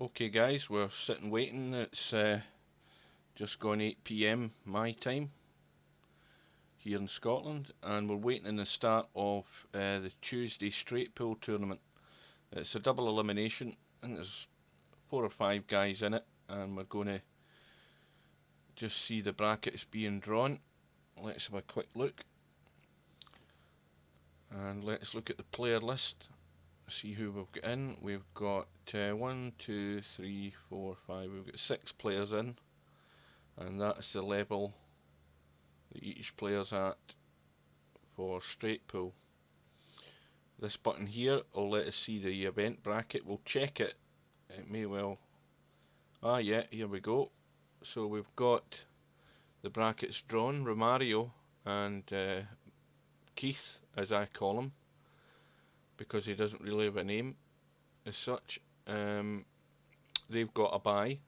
Okay guys, we're sitting waiting. It's just gone 8 PM my time here in Scotland, and we're waiting on the start of the Tuesday straight pool tournament. It's a double elimination. I think there's 4 or 5 guys in it, and we're going to just see the brackets being drawn. Let's have a quick look, and let's look at the player list. See who we've got in. We've got 1, 2, 3, 4, 5. We've got 6 players in, and that's the level that each player's at for straight pool. This button here will let us see the event bracket. We'll check it. It may well. Yeah, here we go. So we've got the brackets drawn. Romario and Keith, as I call him, because he doesn't really have a name as such. They've got a bye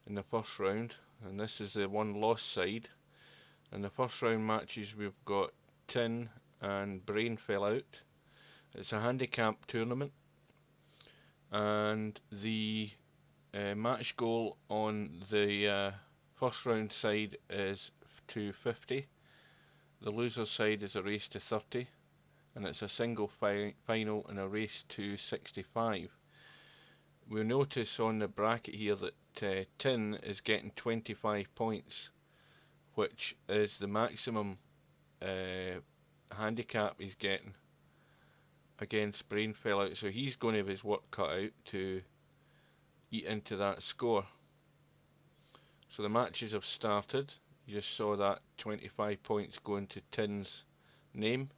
in the first round, and this is the one loss side. In the first round matches, we've got Tin and Brain fell out. It's a handicap tournament, and the match goal on the first round side is to 50. The loser side is a race to 30, and it's a single final and a race to 65. We'll notice on the bracket here that Tin is getting 25 points, which is the maximum handicap he's getting against Brain fell out, so he's going to have his work cut out to eat into that score. So the matches have started. You just saw that 25 points going to Tin's name.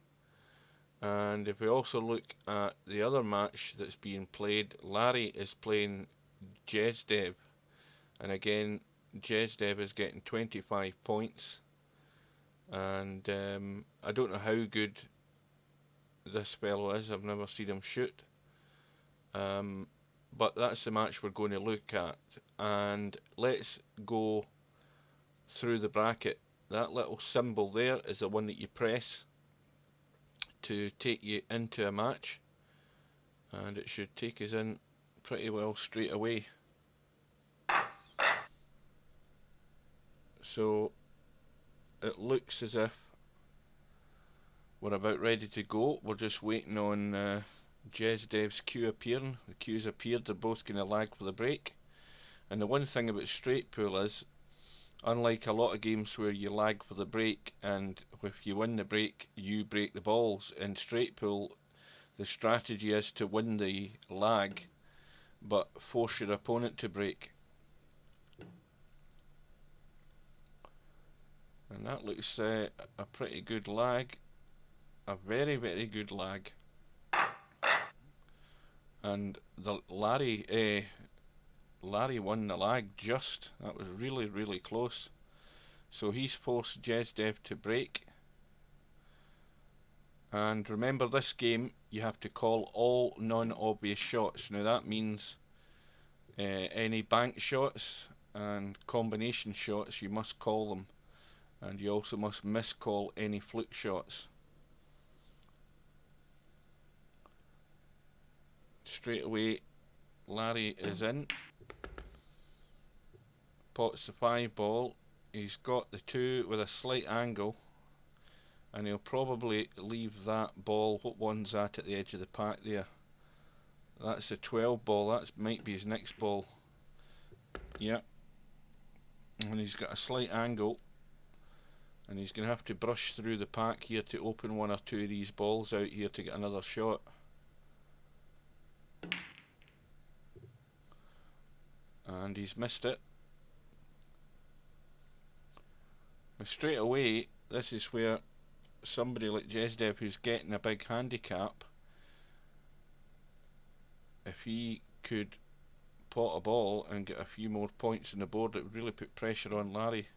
And if we also look at the other match that's being played, Larry is playing Jezdev, and again Jezdev is getting 25 points, and I don't know how good this fellow is. I've never seen him shoot, but that's the match we're going to look at. And let's go through the bracket. That little symbol there is the one that you press to take you into a match, and it should take us in pretty well straight away. So it looks as if we're about ready to go. We're just waiting on Jezdev's queue appearing. The queue's appeared. They're both going to lag for the break. And the one thing about straight pool is, unlike a lot of games where you lag for the break, and if you win the break you break the balls, in straight pool the strategy is to win the lag but force your opponent to break. And that looks a pretty good lag. A very, very good lag. And the Larry won the lag just. That was really, really close. So he's forced Jezdev to break. And remember, this game you have to call all non-obvious shots. Now that means any bank shots and combination shots, you must call them. And you also must miscall any fluke shots. Straight away Larry is in. Pots the 5 ball. He's got the 2 with a slight angle, and he'll probably leave that ball. What one's that at the edge of the pack there? That's the 12 ball. That might be his next ball. Yeah. And he's got a slight angle, and he's going to have to brush through the pack here to open 1 or 2 of these balls out here to get another shot. And he's missed it. Now straight away, this is where somebody like Jezdev, who's getting a big handicap, if he could pot a ball and get a few more points on the board, it would really put pressure on Larry.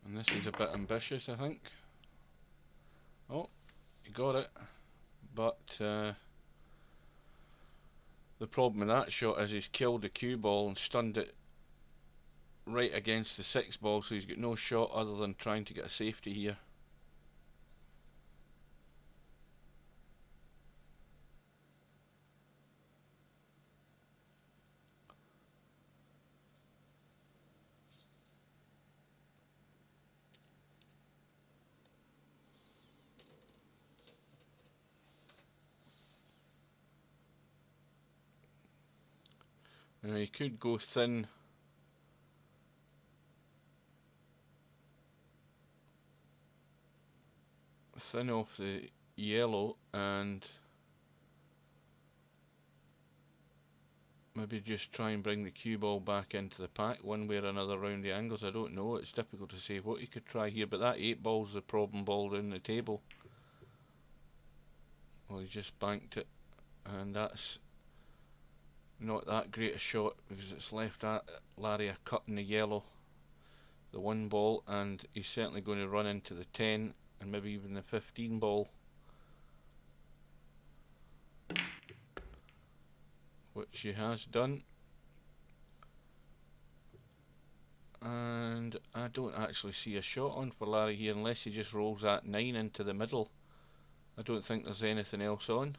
And this is a bit ambitious, I think. Oh, he got it, but the problem with that shot is he's killed the cue ball and stunned it right against the 6 ball, so he's got no shot other than trying to get a safety here. Now he could go thin off the yellow and maybe just try and bring the cue ball back into the pack one way or another round the angles. I don't know, it's difficult to say what he could try here, but that 8 ball's the problem ball down the table. Well, he just banked it, and that's not that great a shot because it's left Larry a cut in the yellow, the 1 ball, and he's certainly going to run into the 10 and maybe even the 15 ball, which he has done. And I don't actually see a shot on for Larry here unless he just rolls that 9 into the middle. I don't think there's anything else on.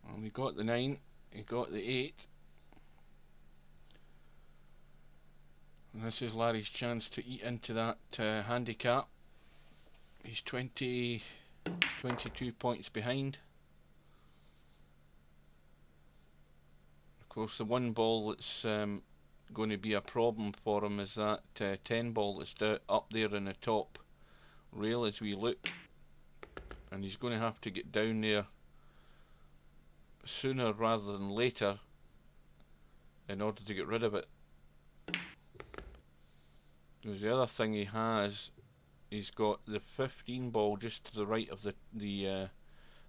Well, he got the 9, he got the 8. And this is Larry's chance to eat into that handicap. He's 22 points behind. Of course, the 1 ball that's going to be a problem for him is that 10 ball that's up there in the top rail as we look. And he's going to have to get down there sooner rather than later in order to get rid of it. There's the other thing he has. He's got the 15 ball just to the right of the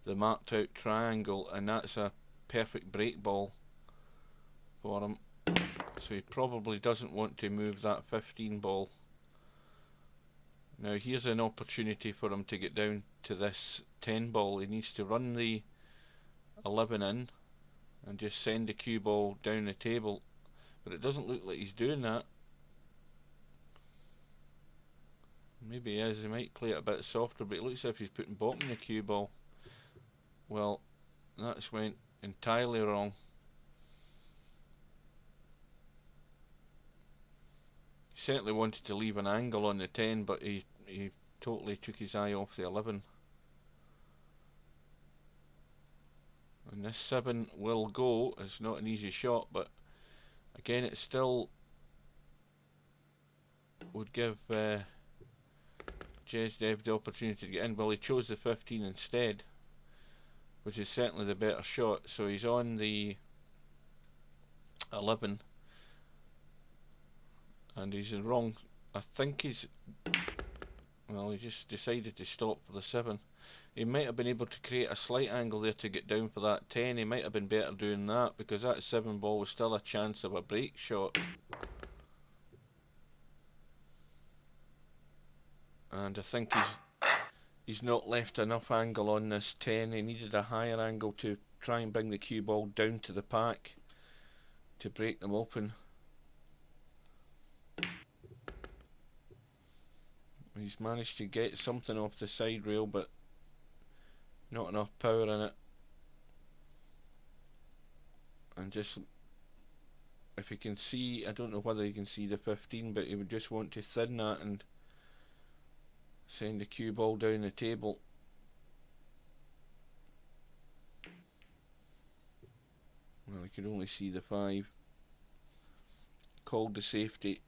marked out triangle, and that's a perfect break ball for him. So he probably doesn't want to move that 15 ball. Now here's an opportunity for him to get down to this 10 ball. He needs to run the 11 in and just send the cue ball down the table, but it doesn't look like he's doing that. Maybe he is, he might play it a bit softer, but it looks as if he's putting bottom the cue ball. Well, that's went entirely wrong. He certainly wanted to leave an angle on the 10, but he totally took his eye off the 11. And this 7 will go. It's not an easy shot, but again it still would give Jezdev the opportunity to get in. Well, he chose the 15 instead, which is certainly the better shot, so he's on the 11 and he's in wrong. I think he's, well, he just decided to stop for the 7. He might have been able to create a slight angle there to get down for that 10. He might have been better doing that, because that 7 ball was still a chance of a break shot. And I think he's not left enough angle on this 10. He needed a higher angle to try and bring the cue ball down to the pack to break them open. He's managed to get something off the side rail, but not enough power in it. And just, if you can see, I don't know whether you can see the 15, but he would just want to thin that and send the cue ball down the table. Well, I could only see the 5. Called the safety.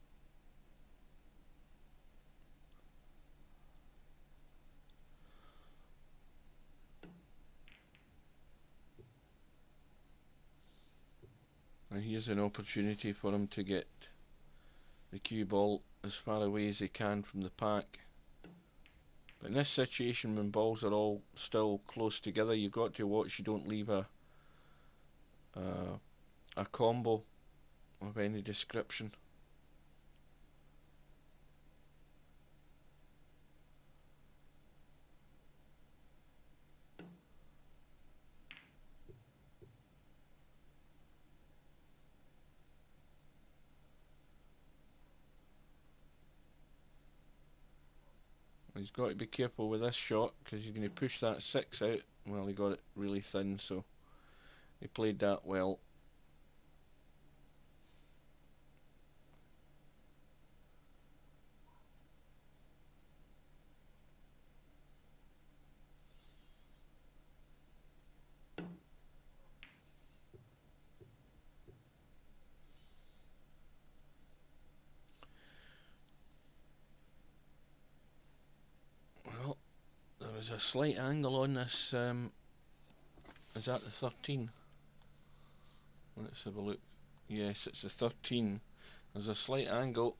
is an opportunity for him to get the cue ball as far away as he can from the pack. But in this situation, when balls are all still close together, you've got to watch you don't leave a combo of any description. He's got to be careful with this shot because he's going to push that 6 out. Well, he got it really thin, so he played that well. Well, there is a slight angle on this. Is that the 13? Let's have a look. Yes, it's the 13. There's a slight angle,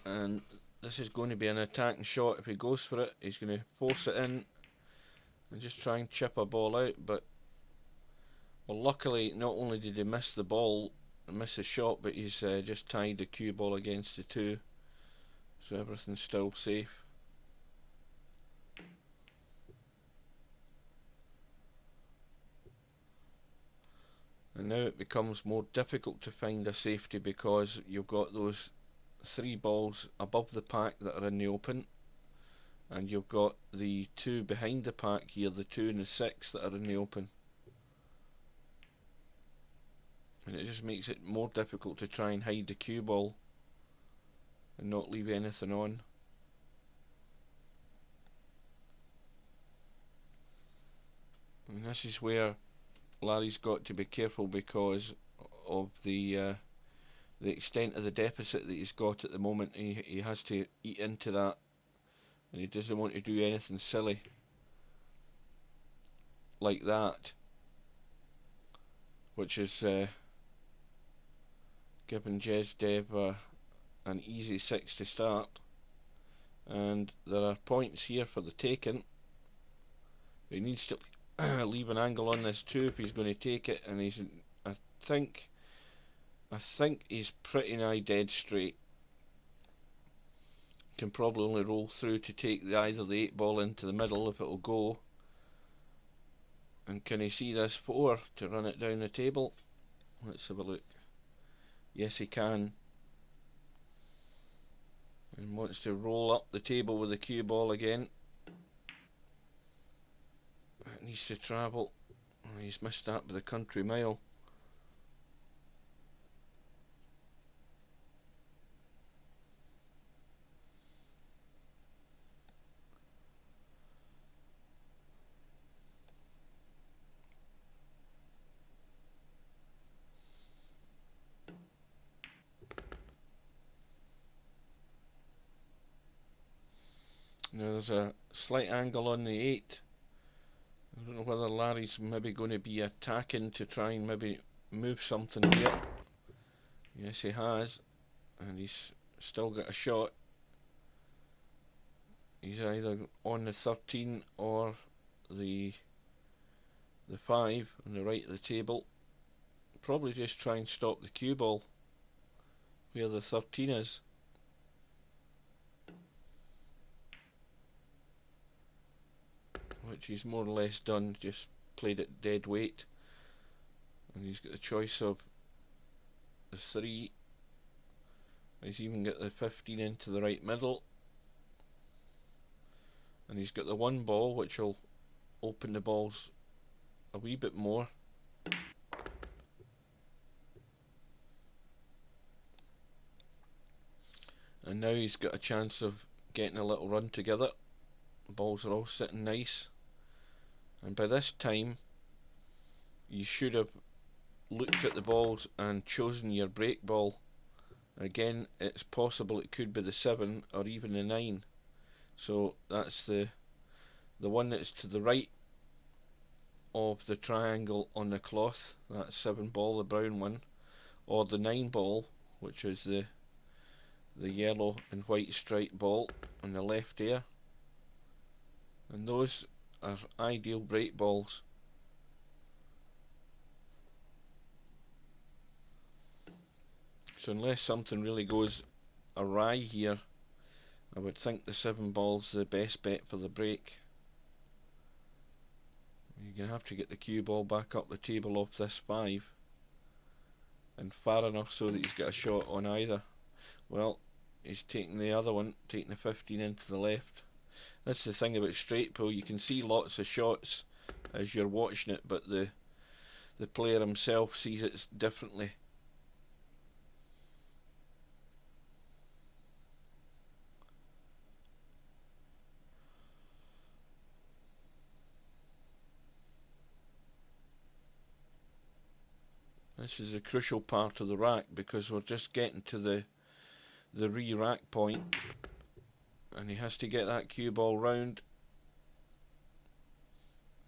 and this is going to be an attacking shot. If he goes for it, he's going to force it in and just try and chip a ball out. But, well, luckily, not only did he miss the ball, miss the shot, but he's just tied the cue ball against the 2. So everything's still safe. And now it becomes more difficult to find a safety because you've got those 3 balls above the pack that are in the open, and you've got the 2 behind the pack here, the 2 and the 6 that are in the open. And it just makes it more difficult to try and hide the cue ball and not leave anything on. And this is where Larry's got to be careful because of the extent of the deficit that he's got at the moment. He has to eat into that, and he doesn't want to do anything silly like that, which is giving Jezdev an easy 6 to start. And there are points here for the taking. He needs to leave an angle on this 2 if he's going to take it, and he's I think he's pretty nigh dead straight. Can probably only roll through to take either the 8 ball into the middle if it'll go. And can he see this 4 to run it down the table? Let's have a look. Yes, he can. And wants to roll up the table with the cue ball again. It needs to travel. Oh, he's missed that by the country mile. Now there's a slight angle on the 8. I don't know whether Larry's maybe going to be attacking to try and maybe move something here. Yes, he has, and he's still got a shot. He's either on the 13 or the 5 on the right of the table. Probably just try and stop the cue ball where the 13 is. Which he's more or less done, just played it dead weight. And he's got the choice of the 3. He's even got the 15 into the right middle. And he's got the 1 ball, which will open the balls a wee bit more. And now he's got a chance of getting a little run together. The balls are all sitting nice. And by this time, you should have looked at the balls and chosen your break ball. Again, it's possible it could be the 7 or even the 9. So that's the one that's to the right of the triangle on the cloth. That's 7 ball, the brown one. or the 9 ball, which is the yellow and white striped ball on the left there, and those are ideal break balls. So unless something really goes awry here, I would think the 7 ball's the best bet for the break. You're going to have to get the cue ball back up the table off this 5, and far enough so that he's got a shot on either. Well, he's taking the other one, taking the 15 into the left. That's the thing about straight pull, you can see lots of shots as you're watching it, but the player himself sees it differently. This is a crucial part of the rack because we're just getting to the re-rack point, and he has to get that cue ball round,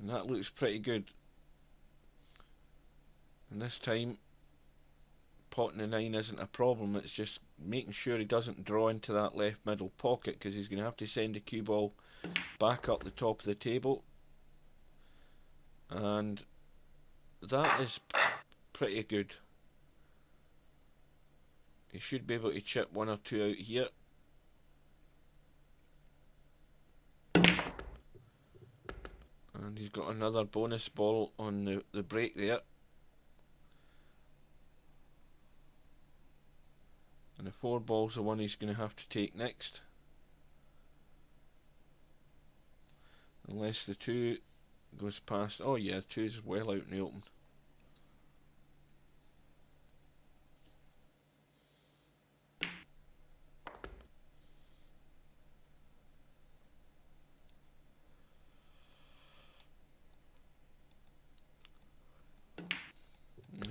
and that looks pretty good. And this time potting the 9 isn't a problem, it's just making sure he doesn't draw into that left middle pocket, because he's going to have to send the cue ball back up the top of the table, and that is pretty good. He should be able to chip 1 or 2 out here. And he's got another bonus ball on the break there. And the 4 ball's the one he's going to have to take next. Unless the 2 goes past. Oh yeah, 2 is well out in the open.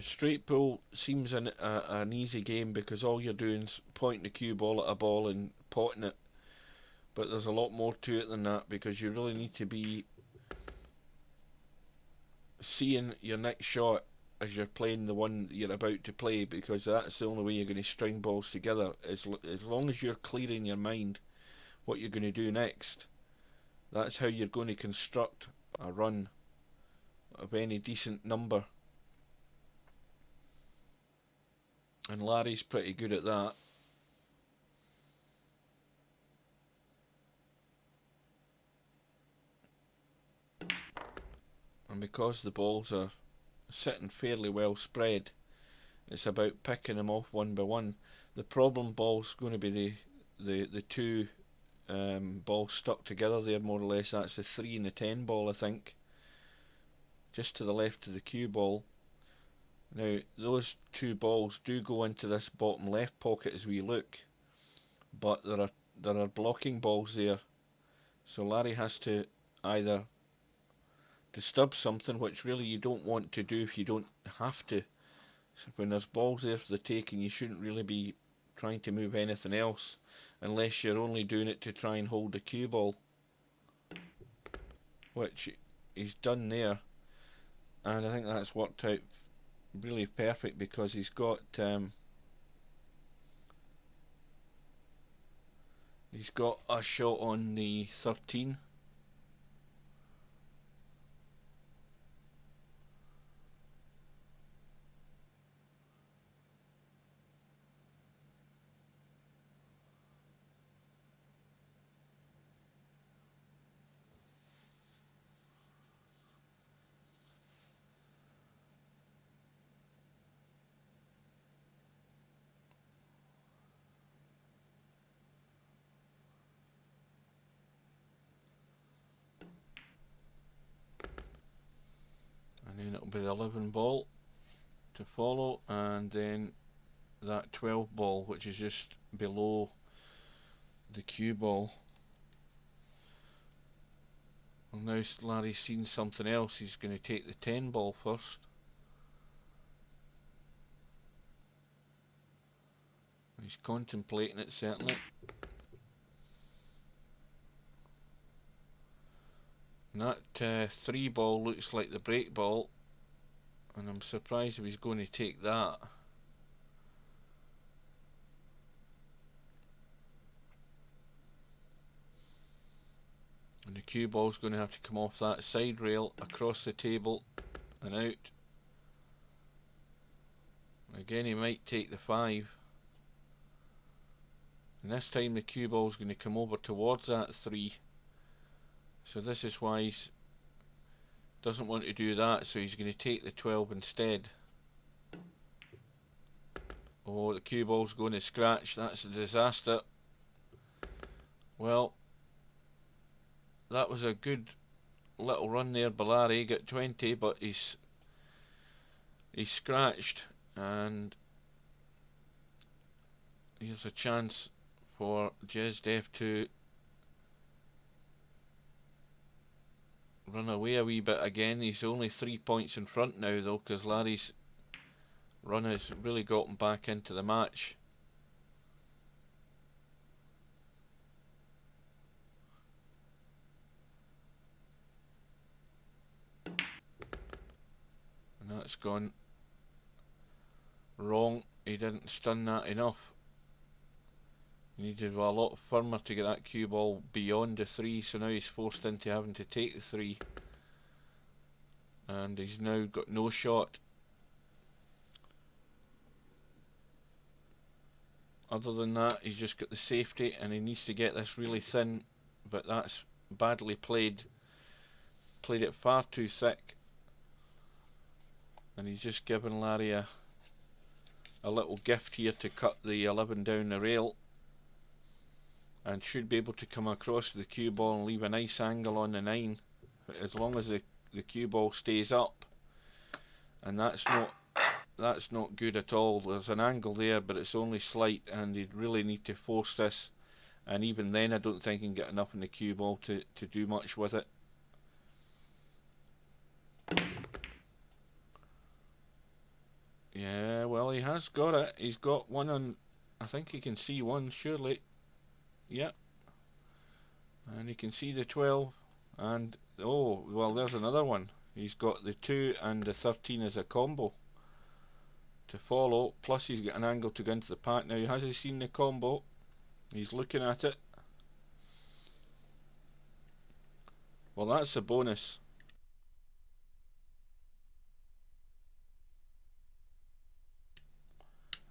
Straight pull seems an easy game because all you're doing is pointing the cue ball at a ball and potting it, but there's a lot more to it than that, because you really need to be seeing your next shot as you're playing the one that you're about to play, because that's the only way you're going to string balls together. As long as you're clear in your mind what you're going to do next, that's how you're going to construct a run of any decent number. And Larry's pretty good at that. And because the balls are sitting fairly well spread, it's about picking them off one by one. The problem ball's going to be the 2 balls stuck together there, more or less. That's the 3 and the 10 ball, I think, just to the left of the cue ball. Now those 2 balls do go into this bottom left pocket as we look, but there are blocking balls there, so Larry has to either disturb something, which really you don't want to do if you don't have to. So when there's balls there for the taking, you shouldn't really be trying to move anything else, unless you're only doing it to try and hold the cue ball, which he's done there. And I think that's worked out really perfect, because he's got a shot on the 13. And then it'll be the 11 ball to follow, and then that 12 ball, which is just below the cue ball. Well, now Larry's seen something else. He's going to take the 10 ball first. He's contemplating it, certainly. And that 3 ball looks like the break ball, and I'm surprised if he's going to take that. cue ball's going to have to come off that side rail, across the table and out. Again, he might take the 5. And this time the cue ball's going to come over towards that 3. So this is why he doesn't want to do that, so he's going to take the 12 instead. Oh, the cue ball's going to scratch. That's a disaster. Well, that was a good little run there by Larry. Got 20, but he's scratched, and here's a chance for Jezdev to run away a wee bit again. He's only 3 points in front now though, because Larry's run has really got him back into the match. And that's gone wrong. He didn't stun that enough. He needed a lot firmer to get that cue ball beyond the 3, so now he's forced into having to take the 3. And he's now got no shot. Other than that, he's just got the safety, and he needs to get this really thin, but that's badly played. Played it far too thick. And he's just given Larry a little gift here to cut the 11 down the rail. And should be able to come across the cue ball and leave a nice angle on the 9, as long as the cue ball stays up. And that's not good at all. There's an angle there, but it's only slight, and you'd really need to force this. And even then, I don't think he can get enough in the cue ball to do much with it. Yeah, well, he has got it. He's got one on. I think he can see one, surely. Yep. And you can see the 12, and oh, well, there's another one. He's got the 2 and the 13 as a combo to follow, plus he's got an angle to go into the pack. Now, has he seen the combo? He's looking at it. Well, that's a bonus.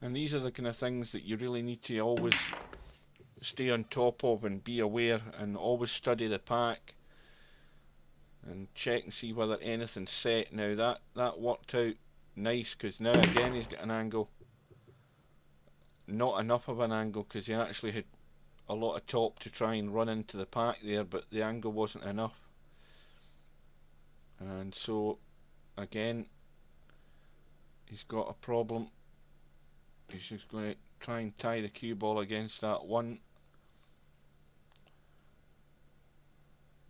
And these are the kind of things that you really need to always stay on top of and be aware, and always study the pack and check and see whether anything's set. Now that worked out nice, because now again he's got an angle. Not enough of an angle, because he actually had a lot of top to try and run into the pack there, but the angle wasn't enough. And so again he's got a problem. He's just going to try and tie the cue ball against that 1.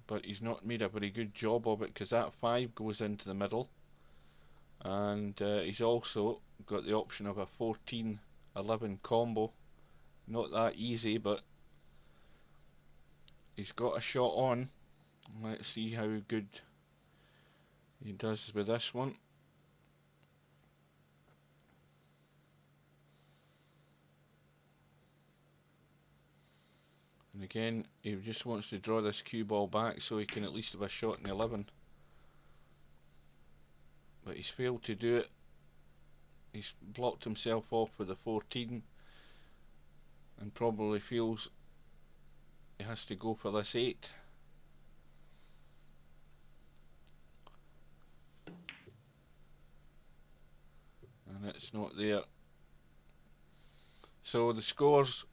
But he's not made a very good job of it, because that 5 goes into the middle. And he's also got the option of a 14-11 combo. Not that easy, but he's got a shot on. Let's see how good he does with this one. And again, he just wants to draw this cue ball back so he can at least have a shot in 11. But he's failed to do it. He's blocked himself off with the 14, and probably feels he has to go for this 8. And it's not there. So the scores: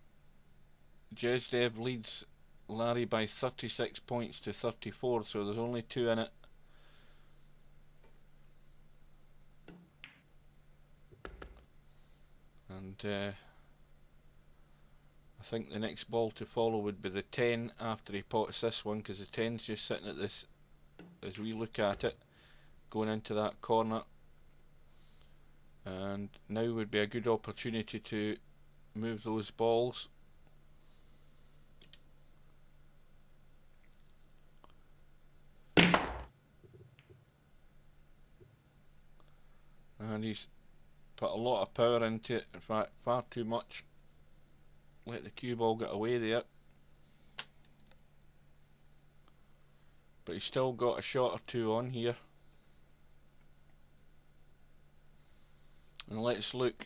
Jezdev leads Larry by 36 points to 34, so there's only 2 in it. And I think the next ball to follow would be the 10 after he pots this one, because the 10's just sitting at this, as we look at it, going into that corner. And now would be a good opportunity to move those balls. And he's put a lot of power into it, in fact far too much. Let the cue ball get away there. but he's still got a shot or two on here. And let's look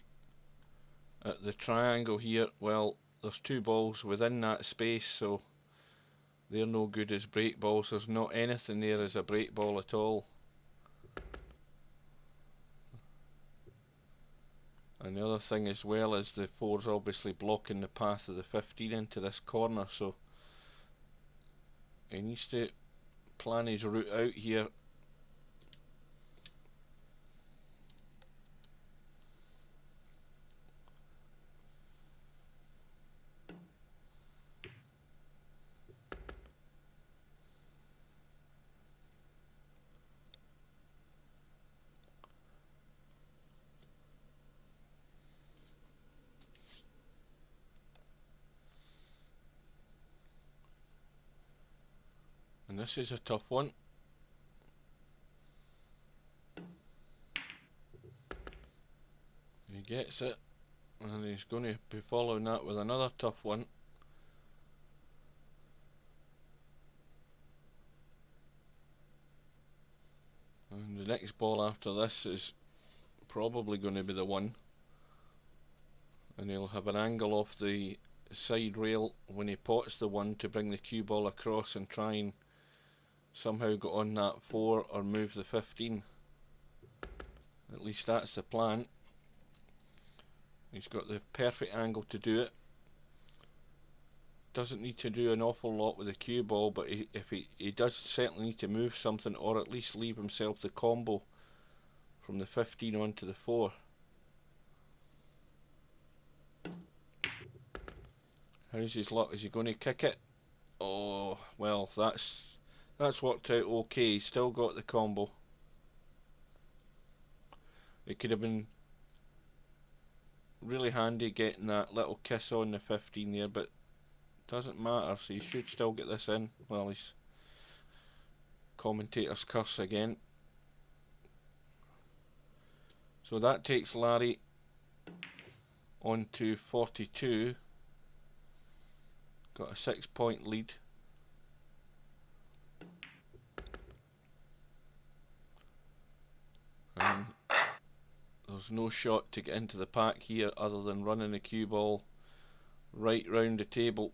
at the triangle here. Well, there's two balls within that space, so they're no good as break balls. There's not anything there as a break ball at all. And the other thing as well is the 4's obviously blocking the path of the 15 into this corner, so he needs to plan his route out here. And this is a tough one. He gets it, and he's going to be following that with another tough one. And the next ball after this is probably going to be the one. And he'll have an angle off the side rail when he pots the one to bring the cue ball across and try and somehow get on that 4 or move the 15. At least that's the plan. He's got the perfect angle to do it. Doesn't need to do an awful lot with the cue ball, but he does certainly need to move something, or at least leave himself the combo from the 15 onto the 4. How's his luck? Is he going to kick it? Oh, well, that's worked out okay. He's still got the combo. It could have been really handy getting that little kiss on the 15 there, but doesn't matter, so he should still get this in. Well, he's commentator's curse again. So that takes Larry on to 42. Got a 6-point lead. And there's no shot to get into the pack here other than running the cue ball right round the table.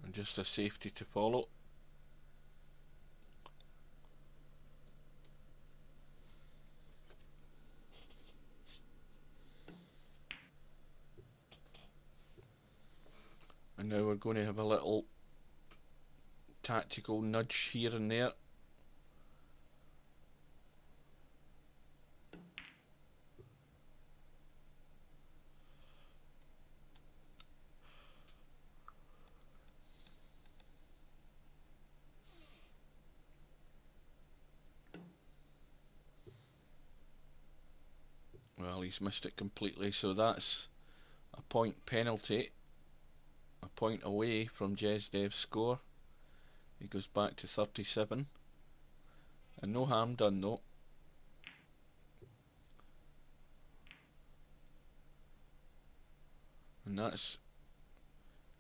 And just a safety to follow. And now we're going to have a little tactical nudge here and there. Well, he's missed it completely, so that's a point penalty. A point away from Jezdev's score. He goes back to 37. And no harm done though. And that's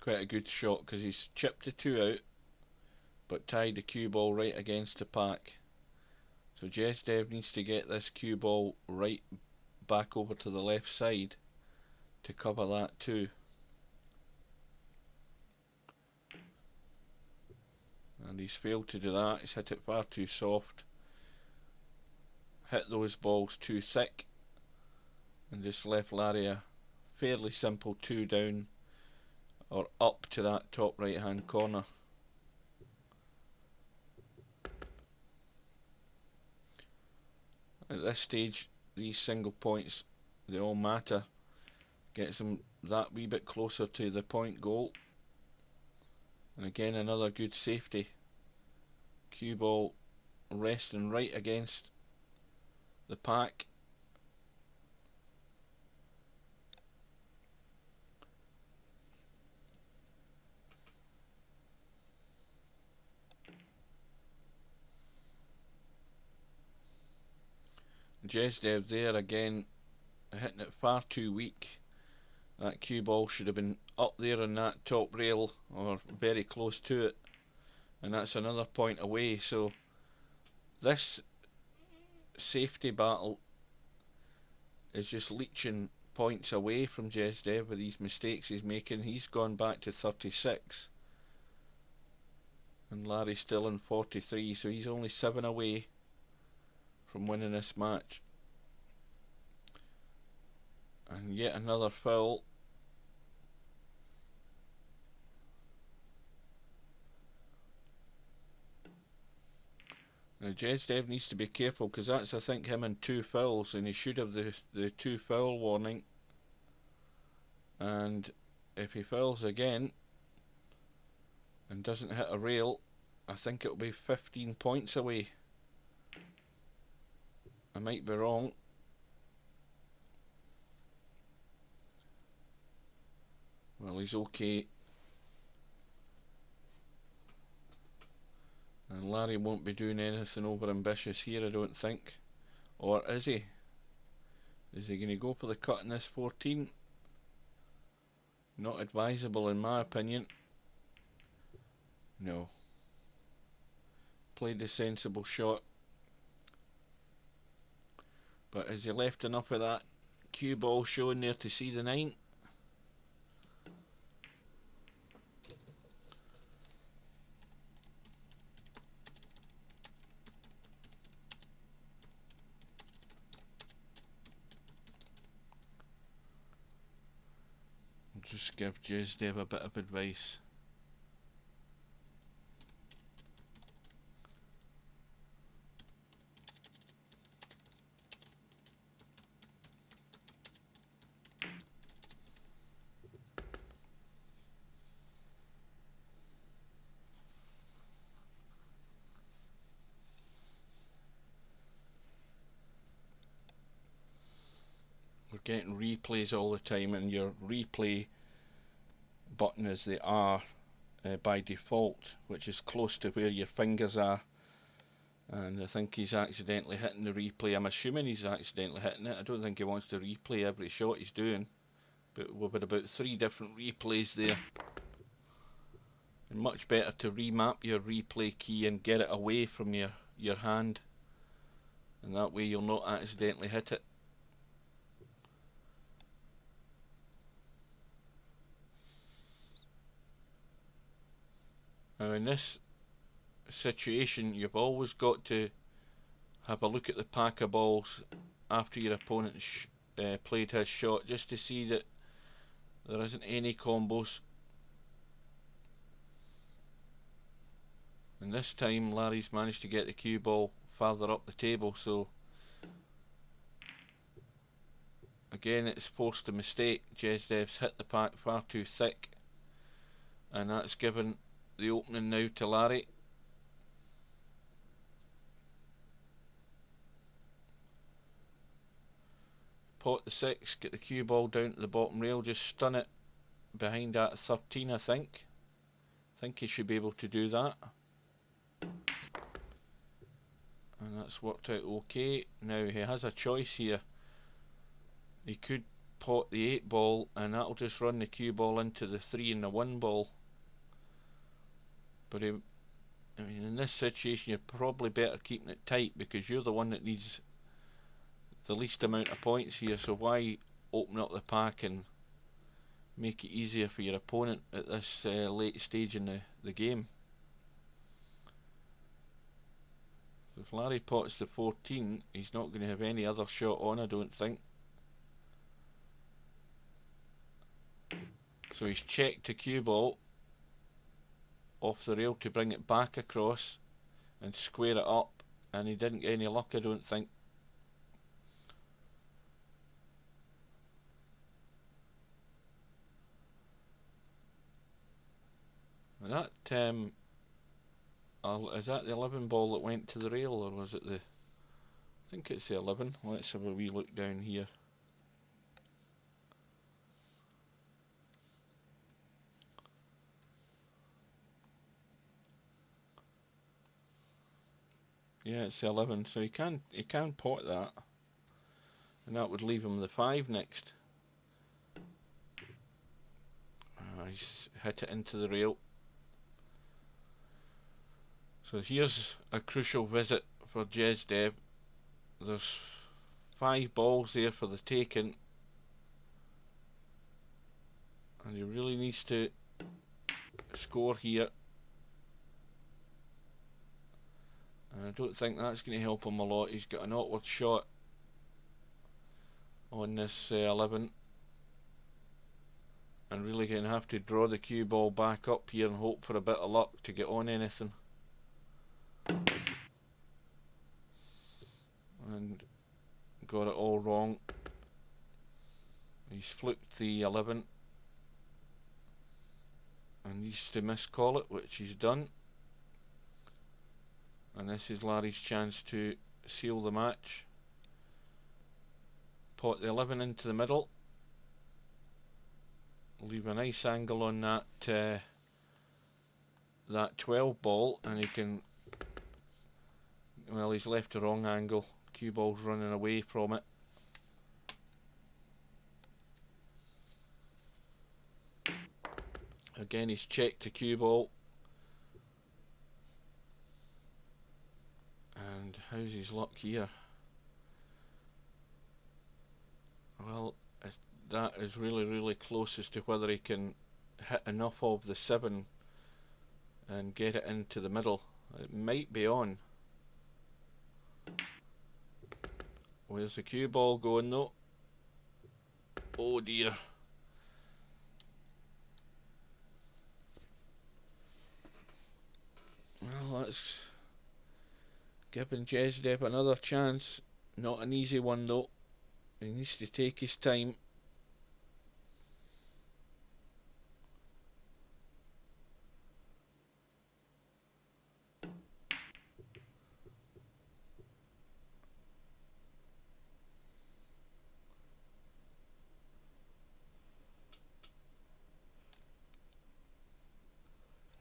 quite a good shot because he's chipped the 2 out but tied the cue ball right against the pack. So Jezdev needs to get this cue ball right back over to the left side to cover that too. And he's failed to do that. He's hit it far too soft, hit those balls too thick, and just left Larry a fairly simple 2 down or up to that top right hand corner. At this stage, these single points, they all matter. Gets him that wee bit closer to the point goal. And again, another good safety. Cue ball resting right against the pack. Jezdev there again, hitting it far too weak. That cue ball should have been up there on that top rail or very close to it, and that's another point away. So this safety battle is just leeching points away from Jesdev with these mistakes he's making. He's gone back to 36 and Larry's still in 43, so he's only 7 away from winning this match. And yet another foul. Now Jesdev needs to be careful, because that's, I think, him in 2 fouls, and he should have the 2 foul warning. And if he fouls again and doesn't hit a rail, I think it'll be 15 points away. I might be wrong. Well, he's okay. And Larry won't be doing anything over ambitious here, I don't think. Or is he? Is he going to go for the cut in this 14? Not advisable in my opinion. No. Played a sensible shot. But has he left enough of that cue ball showing there to see the 9? Just give Jesdev a bit of advice. We're getting replays all the time, and your replay button is the R by default, which is close to where your fingers are. And I think he's accidentally hitting the replay. I'm assuming he's accidentally hitting it. I don't think he wants to replay every shot he's doing. But we've got about 3 different replays there. And much better to remap your replay key and get it away from your hand. And that way you'll not accidentally hit it. Now in this situation, you've always got to have a look at the pack of balls after your opponent played his shot, just to see that there isn't any combos. And this time Larry's managed to get the cue ball farther up the table, so again it's forced a mistake. Jesdev's hit the pack far too thick, and that's given the opening now to Larry. Pot the 6, get the cue ball down to the bottom rail, just stun it behind that 13, I think. I think he should be able to do that. And that's worked out okay. Now he has a choice here. He could pot the 8 ball, and that'll just run the cue ball into the 3 and the 1 ball. But I mean, in this situation you're probably better keeping it tight, because you're the one that needs the least amount of points here, so why open up the pack and make it easier for your opponent at this late stage in the game. If Larry pots the 14, he's not going to have any other shot on, I don't think. So he's checked the cue ball off the rail to bring it back across and square it up, and he didn't get any luck, I don't think. And that is that the 11 ball that went to the rail, or was it the... I think it's the 11. Let's have a wee look down here. Yeah, it's the 11, so he can pot that, and that would leave him the 5 next. He's hit it into the rail. So here's a crucial visit for Jezdev. There's 5 balls there for the taking, and he really needs to score here. And I don't think that's going to help him a lot. He's got an awkward shot on this 11, and really going to have to draw the cue ball back up here and hope for a bit of luck to get on anything. And got it all wrong. He's flipped the 11 and needs to miscall it, which he's done. And this is Larry's chance to seal the match. Pot the 11 into the middle. Leave a nice angle on that 12 ball, and he can, well, he's left the wrong angle. Cue ball's running away from it. Again, he's checked the cue ball. And how's his luck here? Well, that is really close as to whether he can hit enough of the 7 and get it into the middle. It might be on. Where's the cue ball going though? Oh dear. Well, that's giving Jezdev another chance. Not an easy one though. He needs to take his time.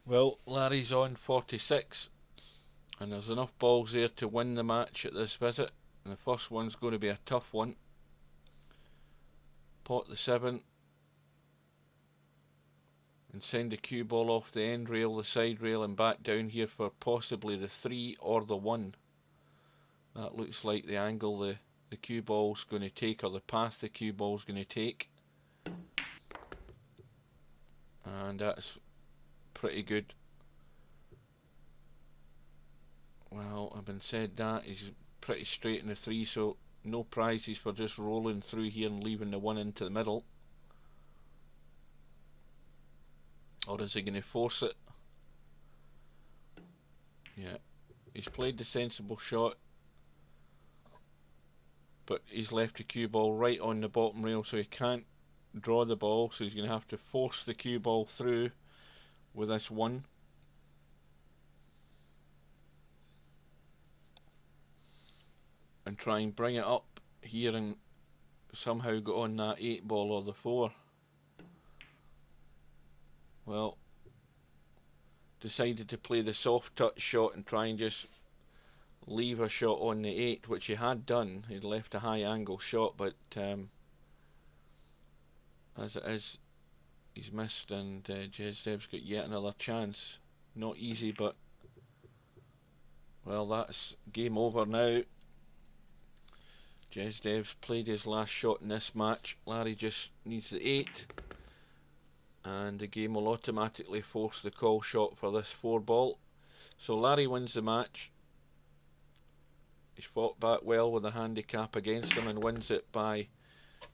Well, Larry's on 46, and there's enough balls there to win the match at this visit. And the first one's going to be a tough one. Pot the 7 and send the cue ball off the end rail, the side rail, and back down here for possibly the 3 or the 1. That looks like the angle the cue ball's going to take, or the path the cue ball's going to take. And that's pretty good. Well, having said that, he's pretty straight in the 3, so no prizes for just rolling through here and leaving the 1 into the middle. Or is he going to force it? Yeah, he's played the sensible shot, but he's left the cue ball right on the bottom rail, so he can't draw the ball, so he's going to have to force the cue ball through with this 1. And try and bring it up here and somehow get on that 8 ball or the 4. Well, decided to play the soft touch shot and try and just leave a shot on the 8, which he had done. He'd left a high angle shot, but as it is, he's missed, and Jezdev's got yet another chance. Not easy, but well, that's game over now. Jezdev's played his last shot in this match. Larry just needs the 8, and the game will automatically force the call shot for this 4 ball. So Larry wins the match. He's fought back well with a handicap against him and wins it by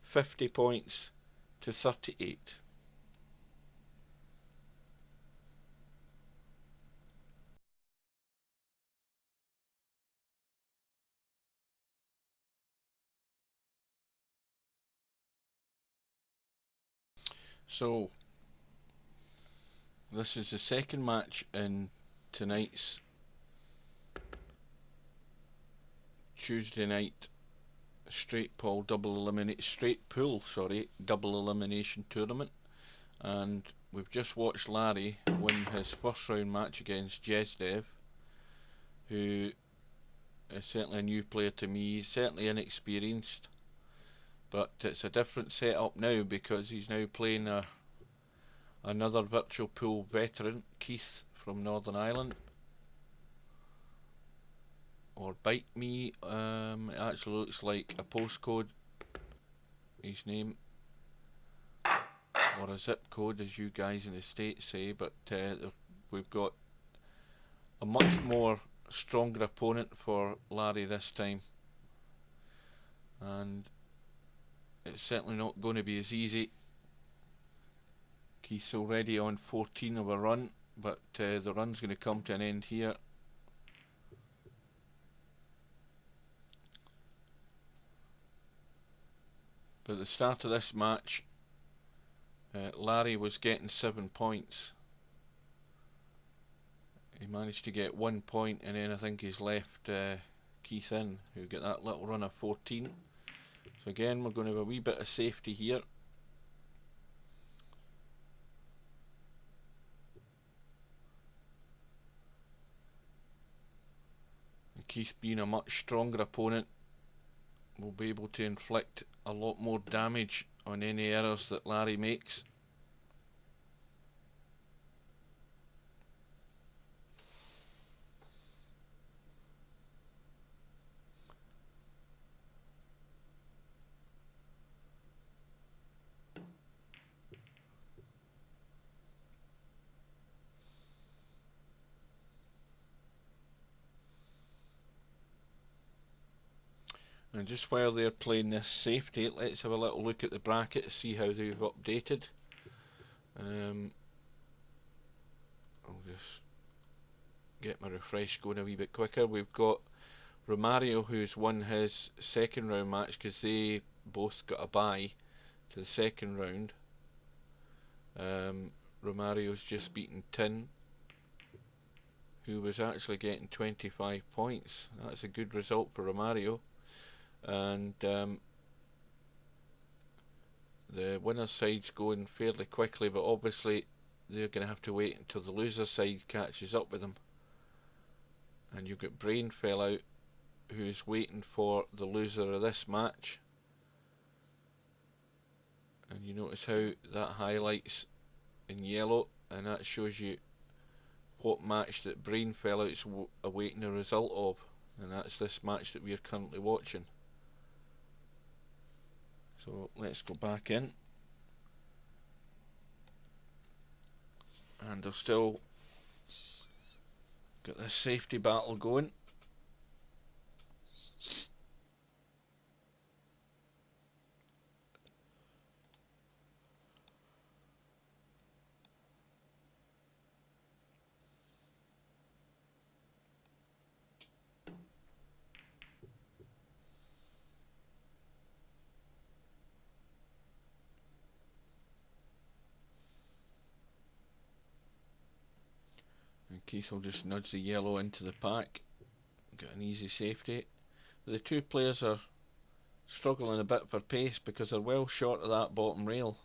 50 points to 38. So this is the second match in tonight's Tuesday night straight pool double elimination tournament, and we've just watched Larry win his first round match against Jezdev, who is certainly a new player to me, certainly inexperienced, but it's a different setup now because he's now playing a Another virtual pool veteran, Keith from Northern Ireland. Or Bite Me, it actually looks like a postcode, his name, or a zip code as you guys in the States say, but we've got a much more stronger opponent for Larry this time, and it's certainly not going to be as easy. Keith's already on 14 of a run, but the run's going to come to an end here. But at the start of this match, Larry was getting 7 points. He managed to get 1 point, and then I think he's left Keith in, who got that little run of 14. So again, we're going to have a wee bit of safety here. And Keith, being a much stronger opponent, will be able to inflict a lot more damage on any errors that Larry makes. And just while they're playing this safety, let's have a little look at the bracket to see how they've updated. I'll just get my refresh going a wee bit quicker. We've got Romario, who's won his second round match because they both got a bye to the second round. Romario's just beaten Tin, who was actually getting 25 points. That's a good result for Romario. And the winner side's going fairly quickly, but obviously they're going to have to wait until the loser side catches up with them. And you've got Brainfell out, who's waiting for the loser of this match. And you notice how that highlights in yellow, and that shows you what match that Brainfell out's awaiting a result of, and that's this match that we are currently watching. So let's go back in, and they've still got this safety battle going. And Keith will just nudge the yellow into the pack. Got an easy safety. The two players are struggling a bit for pace because they're well short of that bottom rail.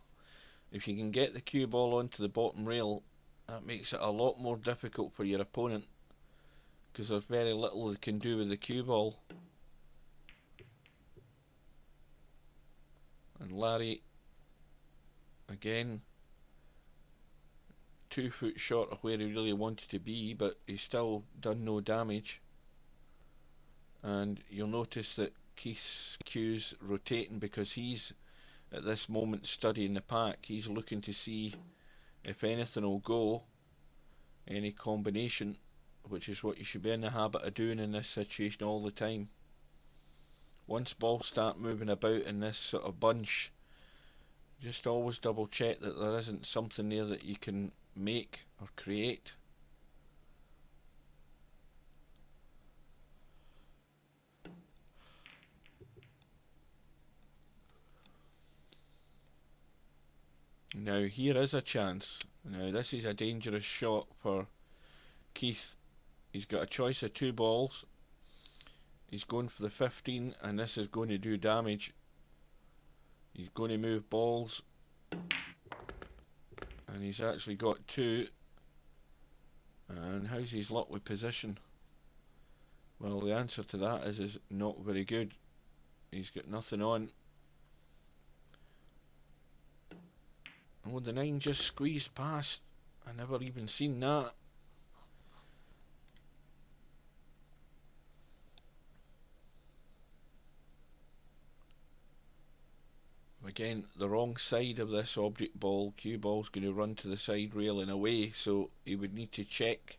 If you can get the cue ball onto the bottom rail, that makes it a lot more difficult for your opponent, because there's very little they can do with the cue ball. And Larry, again, 2 foot short of where he really wanted to be, but he's still done no damage. And you'll notice that Keith's cue's rotating because he's at this moment studying the pack. He's looking to see if anything will go, any combination, which is what you should be in the habit of doing in this situation all the time. Once balls start moving about in this sort of bunch, just always double check that there isn't something there that you can make or create. Now here is a chance. Now this is a dangerous shot for Keith. He's got a choice of 2 balls. He's going for the 15, and this is going to do damage. He's going to move balls, and he's actually got 2. And how's his luck with position? Well, the answer to that is not very good. He's got nothing on. Oh, the 9 just squeezed past. I never even seen that. Again, the wrong side of this object ball. Cue ball's going to run to the side rail and away, so he would need to check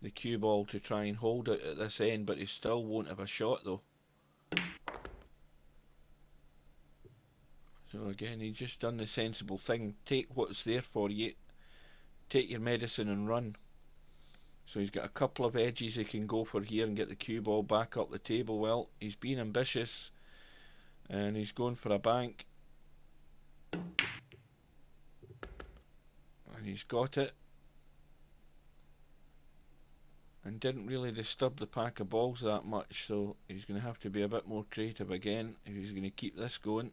the cue ball to try and hold it at this end, but he still won't have a shot though. So again, he's just done the sensible thing. Take what's there for you, take your medicine and run. So he's got a couple of edges he can go for here and get the cue ball back up the table. Well, he's being ambitious and he's going for a bank. And he's got it. And didn't really disturb the pack of balls that much, so he's going to have to be a bit more creative again if he's going to keep this going.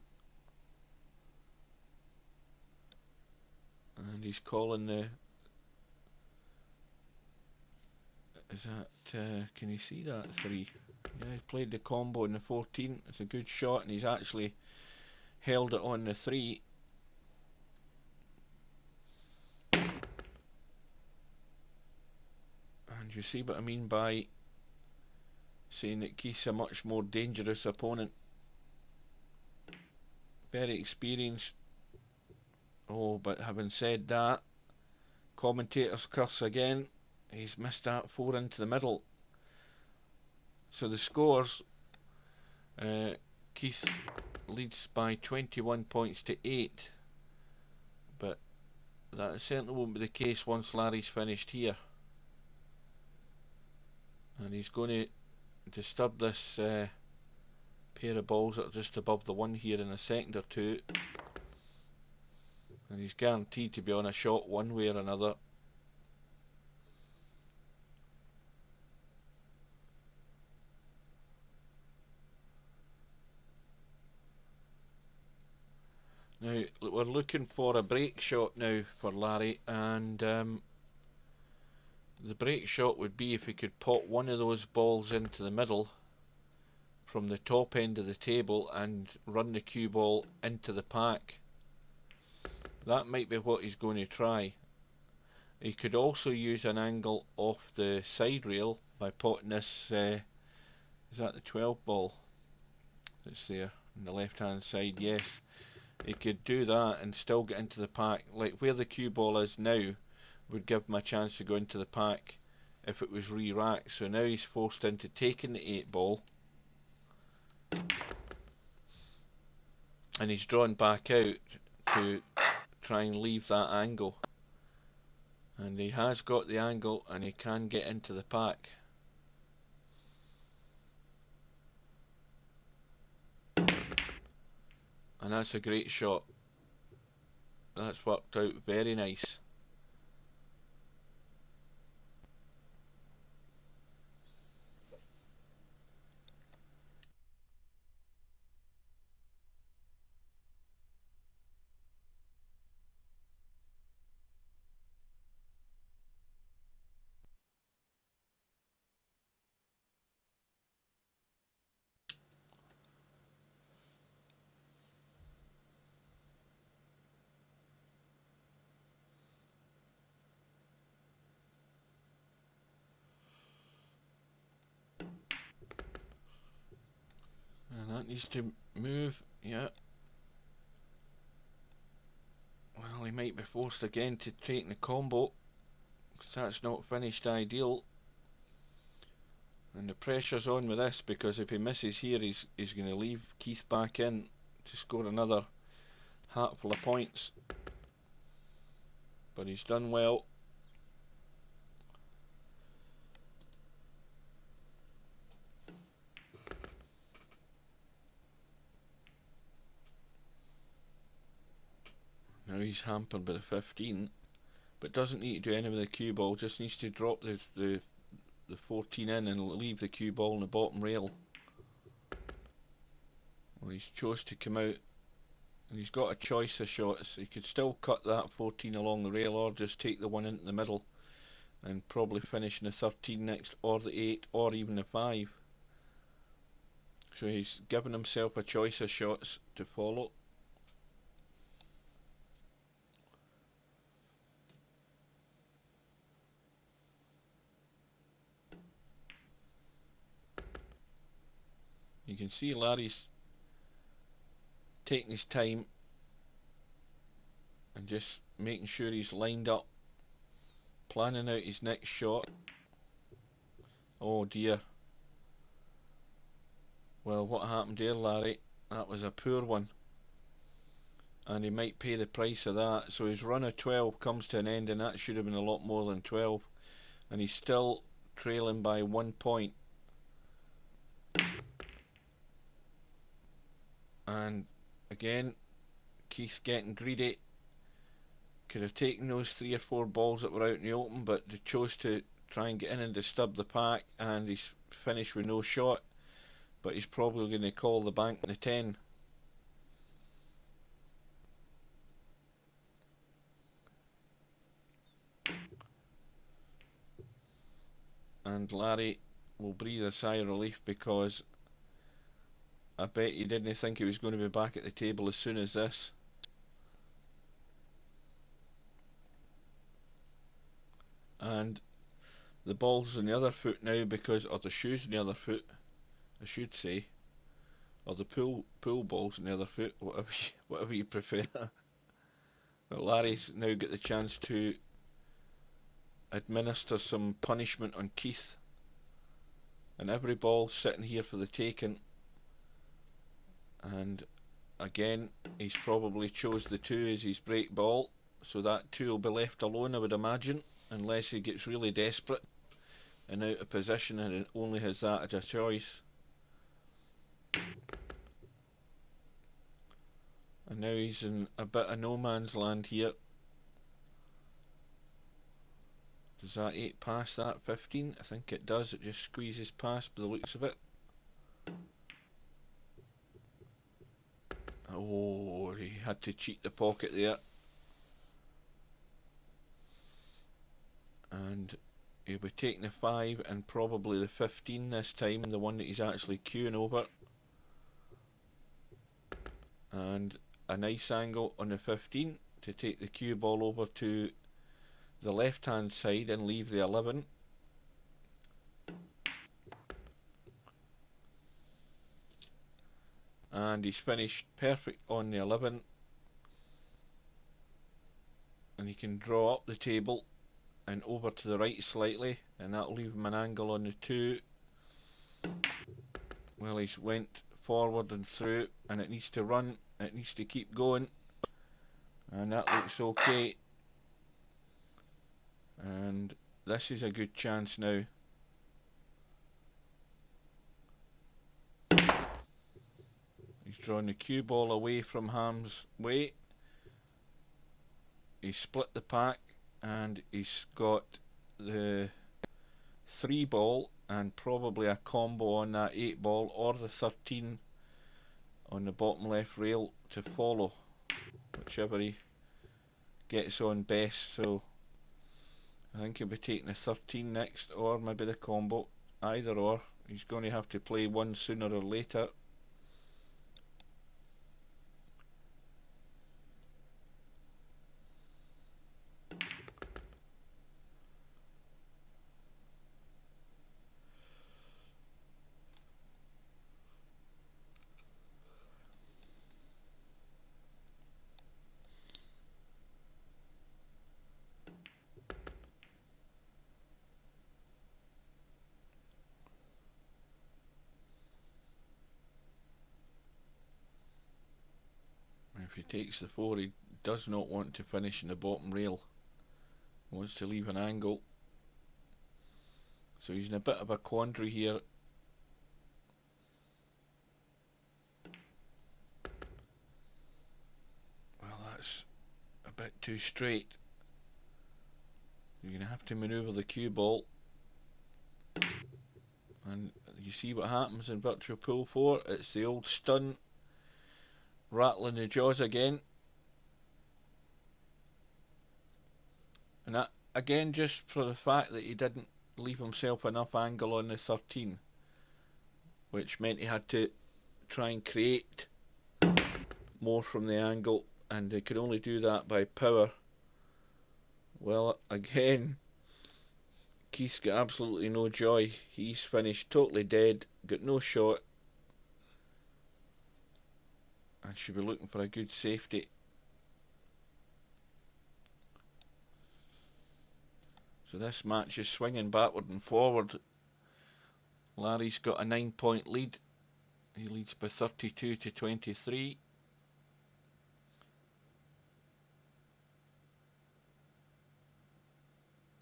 And he's calling the... Is that... can you see that 3? Yeah, he's played the combo in the 14. It's a good shot and he's actually held it on the 3. And you see what I mean by saying that Keith's a much more dangerous opponent. Very experienced. Oh, but having said that, commentators curse again. He's missed that 4 into the middle. So the scores, Keith leads by 21 points to 8. But that certainly won't be the case once Larry's finished here. And he's going to disturb this pair of balls that are just above the 1 here in a second or two. And he's guaranteed to be on a shot one way or another. Now we're looking for a break shot now for Larry, and the break shot would be if he could pop one of those balls into the middle from the top end of the table and run the cue ball into the pack. That might be what he's going to try. He could also use an angle off the side rail by potting this, is that the 12 ball that's there on the left hand side? Yes. He could do that and still get into the pack. Like where the cue ball is now would give him a chance to go into the pack if it was re-racked. So now he's forced into taking the 8 ball. And he's drawn back out to try and leave that angle. And he has got the angle and he can get into the pack. And that's a great shot. That's worked out very nice. And that needs to move, yeah. Well, he might be forced again to take the combo, because that's not finished ideal. And the pressure's on with this, because if he misses here, he's going to leave Keith back in to score another hatful of points. But he's done well. Now he's hampered by the 15, but doesn't need to do anything with the cue ball, just needs to drop the 14 in and leave the cue ball on the bottom rail. Well, he's chose to come out, and he's got a choice of shots. He could still cut that 14 along the rail, or just take the one into the middle and probably finish in the 13 next, or the 8, or even the 5. So he's given himself a choice of shots to follow. can see Larry's taking his time and just making sure he's lined up, planning out his next shot. Oh dear. Well, what happened there, Larry? That was a poor one, and he might pay the price of that. So his run of 12 comes to an end, and that should have been a lot more than 12, and he's still trailing by 1 point. And again, Keith getting greedy. Could have taken those 3 or 4 balls that were out in the open, but they chose to try and get in and disturb the pack, and he's finished with no shot. But he's probably going to call the bank in the 10. And Larry will breathe a sigh of relief, because I bet he didn't think he was going to be back at the table as soon as this. And the ball's on the other foot now, because, or the shoe's on the other foot, I should say, or the pool ball's on the other foot, whatever you prefer. But Larry's now got the chance to administer some punishment on Keith, and every ball sitting here for the taking. And again, he's probably chose the 2 as his break ball, so that 2 will be left alone, I would imagine, unless he gets really desperate and out of position and it only has that as a choice. And now he's in a bit of no man's land here. Does that 8 pass that 15? I think it does. It just squeezes past by the looks of it. Oh, he had to cheat the pocket there. And he'll be taking the 5 and probably the 15 this time, the one that he's actually queuing over. And a nice angle on the 15 to take the cue ball over to the left hand side and leave the 11. And he's finished perfect on the 11, and he can draw up the table and over to the right slightly, and that'll leave him an angle on the 2. Well, he's went forward and through, and it needs to run, it needs to keep going, and that looks okay. And this is a good chance now. He's drawn the cue ball away from harm's way. He's split the pack, and he's got the 3 ball and probably a combo on that 8 ball or the 13 on the bottom left rail to follow, whichever he gets on best. So I think he'll be taking the 13 next, or maybe the combo, either or. He's going to have to play one sooner or later. If he takes the 4, he does not want to finish in the bottom rail. He wants to leave an angle. So he's in a bit of a quandary here. Well, that's a bit too straight. You're going to have to manoeuvre the cue ball. And you see what happens in Virtual Pool 4. It's the old stun, rattling the jaws again. And that again just for the fact that he didn't leave himself enough angle on the 13, which meant he had to try and create more from the angle, and he could only do that by power. Well, again, Keith's got absolutely no joy. He's finished totally dead, got no shot. and should be looking for a good safety. So this match is swinging backward and forward. Larry's got a 9-point lead. He leads by 32 to 23.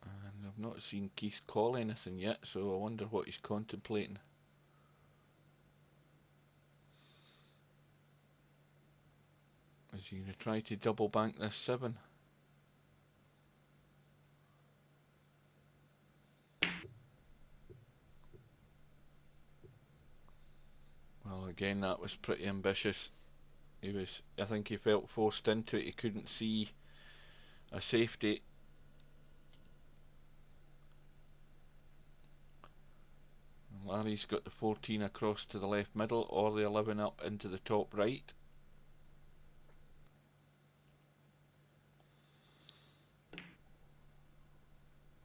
And I've not seen Keith call anything yet, so I wonder what he's contemplating. Is he going to try to double bank this 7? Well, again, that was pretty ambitious. I think he felt forced into it. He couldn't see a safety. And Larry's got the 14 across to the left middle, or the 11 up into the top right.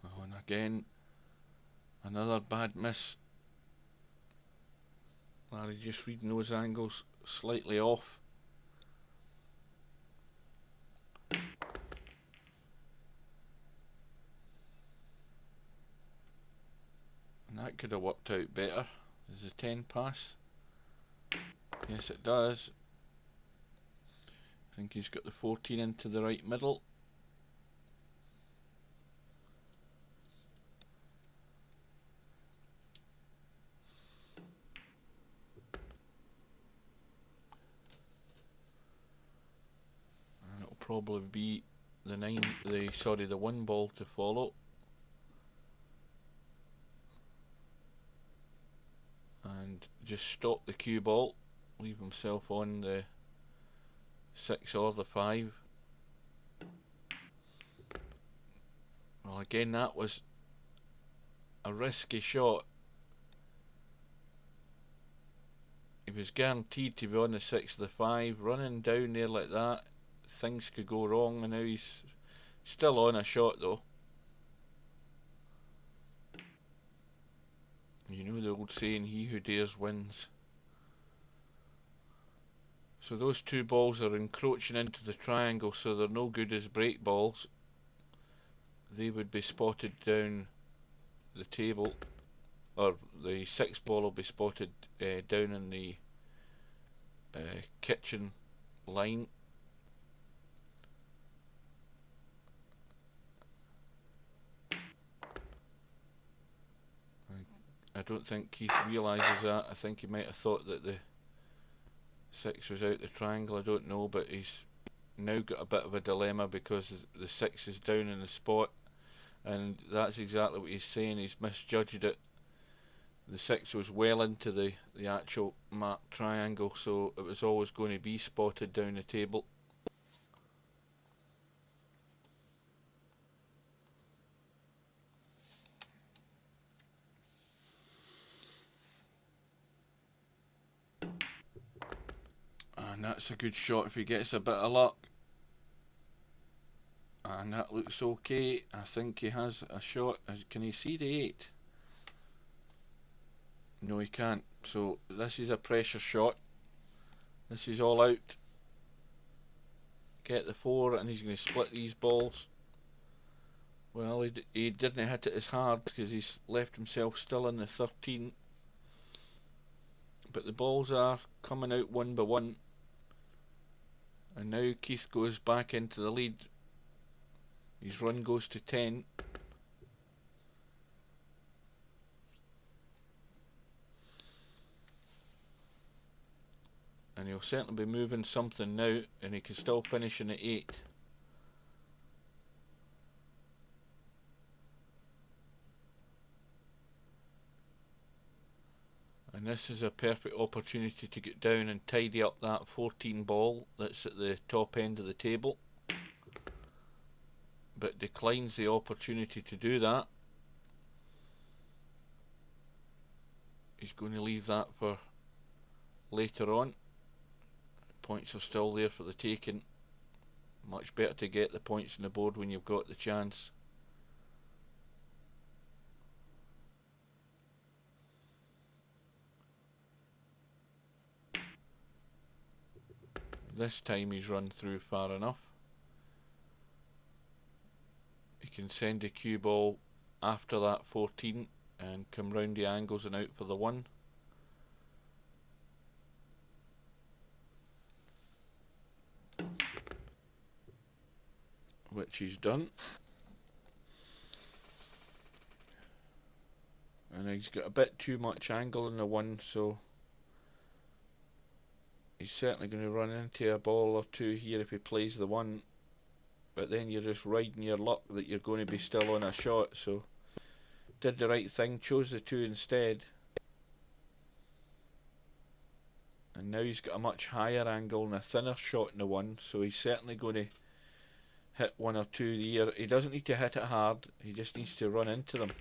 Oh, and again, another bad miss. Larry just reading those angles slightly off. And that could have worked out better. Does the 10 pass? Yes, it does. I think he's got the 14 into the right middle. And it'll probably be the 1 ball to follow. And just stop the cue ball, leave himself on the 6 or the 5. Well, again, that was a risky shot. He was guaranteed to be on the 6 or the 5. Running down there like that, things could go wrong, and now he's still on a shot though. You know the old saying, he who dares wins. So those 2 balls are encroaching into the triangle, so they're no good as break balls. They would be spotted down the table, or the 6 ball will be spotted down in the kitchen line. I don't think Keith realises that. I think he might have thought that the 6 was out the triangle, I don't know, but he's now got a bit of a dilemma because the 6 is down in the spot, and that's exactly what he's saying. He's misjudged it. The 6 was well into the actual marked triangle, so it was always going to be spotted down the table. And that's a good shot if he gets a bit of luck. And that looks okay. I think he has a shot. Can he see the 8? No, he can't. So this is a pressure shot. This is all out. Get the 4, and he's going to split these balls. Well, he didn't hit it as hard because he's left himself still in the 13. But the balls are coming out 1 by 1. And now Keith goes back into the lead. His run goes to 10. And he'll certainly be moving something now, and he can still finish in the 8. And this is a perfect opportunity to get down and tidy up that 14 ball that's at the top end of the table, but declines the opportunity to do that. He's going to leave that for later on. Points are still there for the taking. Much better to get the points on the board when you've got the chance. This time he's run through far enough. He can send a cue ball after that 14 and come round the angles and out for the 1. Which he's done. And he's got a bit too much angle in the 1, so he's certainly going to run into a ball or 2 here if he plays the 1. But then you're just riding your luck that you're going to be still on a shot, so did the right thing, chose the 2 instead. And now he's got a much higher angle and a thinner shot in the 1, so he's certainly going to hit 1 or 2 here. He doesn't need to hit it hard, he just needs to run into them.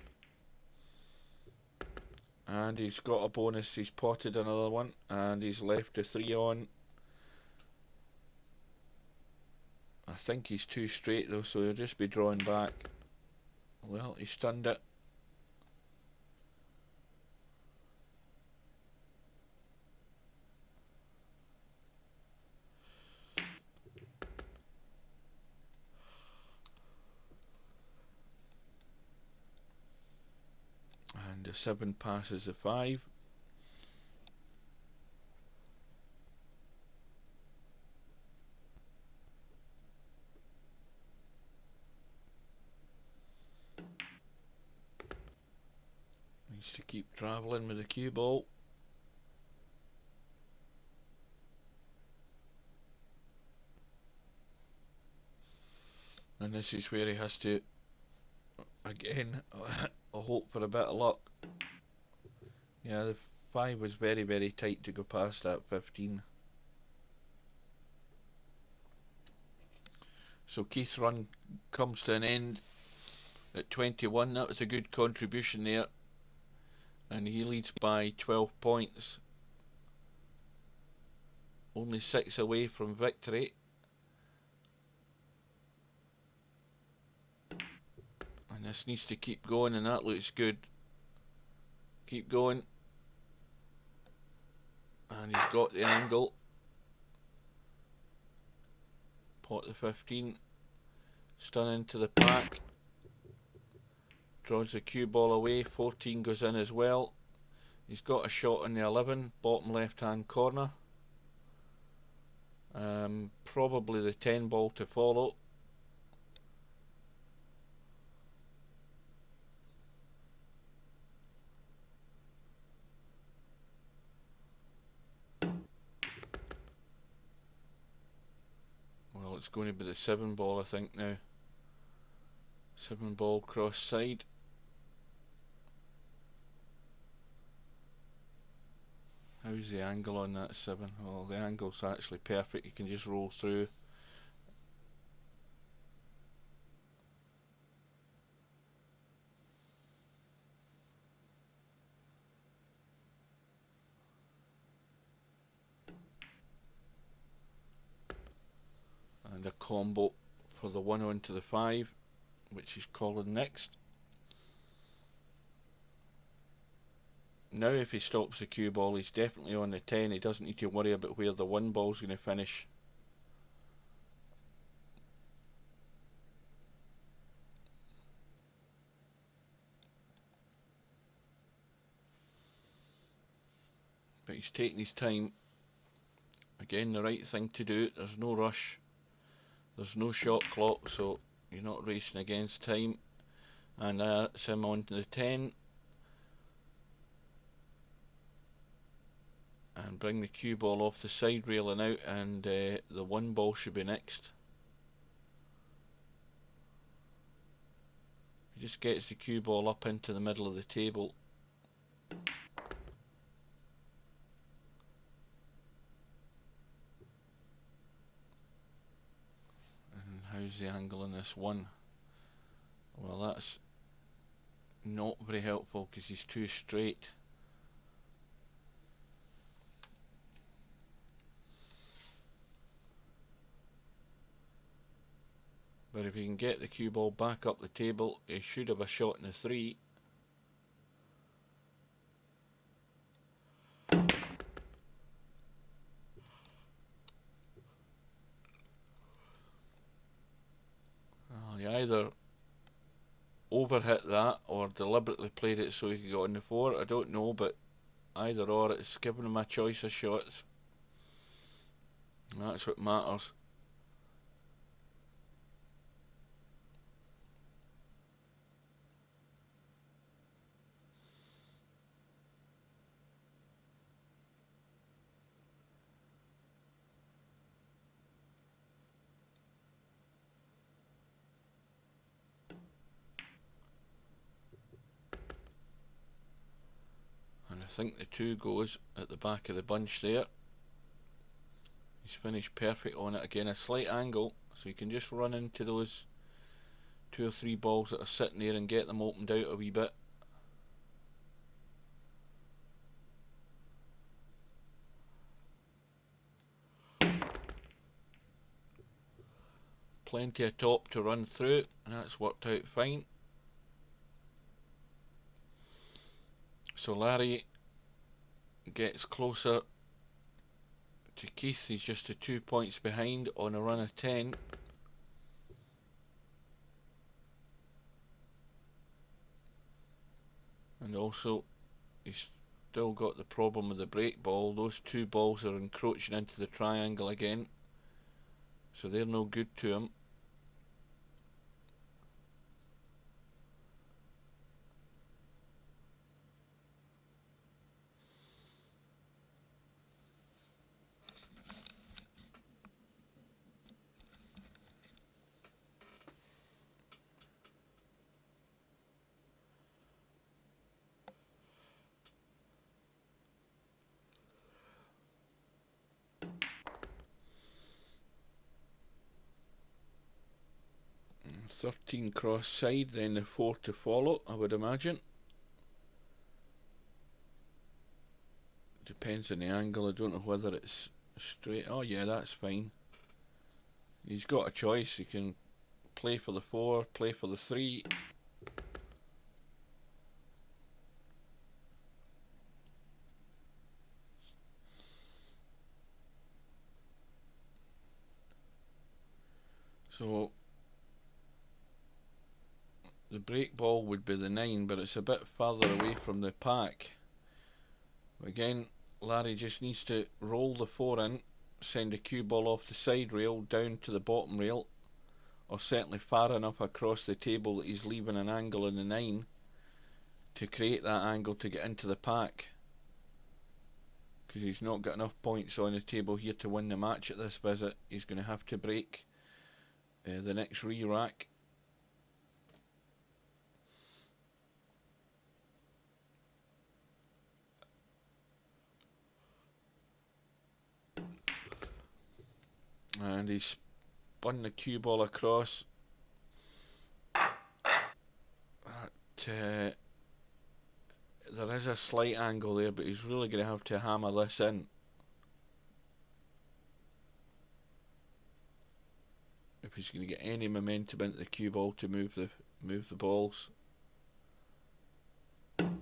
And he's got a bonus, he's potted another 1, and he's left a 3 on. I think he's too straight though, so he'll just be drawing back. Well, he stunned it. And the 7 passes the 5. Needs to keep travelling with the cue ball. And this is where he has to, again, hope for a bit of luck. Yeah, the 5 was very, very tight to go past that 15. So Keith's run comes to an end at 21. That was a good contribution there. And he leads by 12 points. Only 6 away from victory. And this needs to keep going, and that looks good. Keep going. And he's got the angle. Pot the 15. Stun into the pack. Draws the cue ball away. 14 goes in as well. He's got a shot on the 11, bottom left hand corner. Probably the 10 ball to follow. Well, it's going to be the 7 ball, I think now. 7 ball cross side. How's the angle on that 7? Oh, the angle's actually perfect. You can just roll through. And a combo for the 1 onto the 5, which he's calling next. Now if he stops the cue ball, he's definitely on the 10. He doesn't need to worry about where the 1 ball's going to finish. But he's taking his time. Again, the right thing to do. There's no rush. There's no shot clock, so you're not racing against time. And that's him on to the 10. And bring the cue ball off the side railing out, and the 1 ball should be next. He just gets the cue ball up into the middle of the table. And how's the angle on this 1? Well, that's not very helpful because he's too straight. But if he can get the cue ball back up the table, he should have a shot in the 3. either overhit that or deliberately played it so he could get on the 4. I don't know, but either or, it's given him a choice of shots. That's what matters. And I think the 2 goes at the back of the bunch there. He's finished perfect on it. Again, a slight angle, so you can just run into those 2 or 3 balls that are sitting there and get them opened out a wee bit. Plenty of top to run through, and that's worked out fine. So Larry gets closer to Keith. He's just 2 points behind on a run of 10. And also he's still got the problem with the break ball. Those 2 balls are encroaching into the triangle again, so they're no good to him. And 13 cross side, then the 4 to follow, I would imagine. Depends on the angle. I don't know whether it's straight. Oh yeah, that's fine. He's got a choice. He can play for the 4, play for the 3. So the break ball would be the 9, but it's a bit further away from the pack. Again, Larry just needs to roll the 4 in, send a cue ball off the side rail down to the bottom rail, or certainly far enough across the table that he's leaving an angle in the 9 to create that angle to get into the pack, because he's not got enough points on the table here to win the match at this visit. He's going to have to break the next re-rack. And he's spun the cue ball across. There is a slight angle there, but he's really going to have to hammer this in if he's going to get any momentum into the cue ball to move the balls. And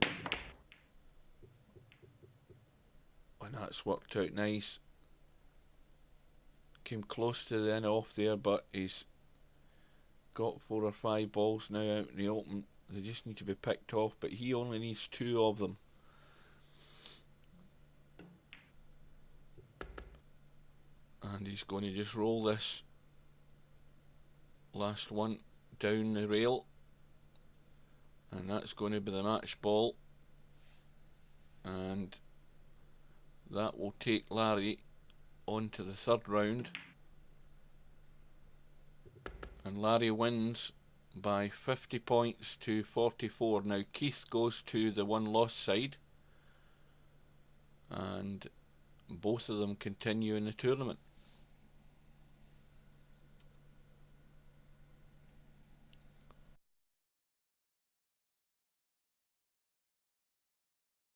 that's worked out nice. Came close to the in off there, but he's got 4 or 5 balls now out in the open. They just need to be picked off, but he only needs 2 of them. And he's going to just roll this last one down the rail, and that's going to be the match ball, and that will take Larry on to the 3rd round, and Larry wins by 50 points to 44. Now Keith goes to the 1 loss side, and both of them continue in the tournament.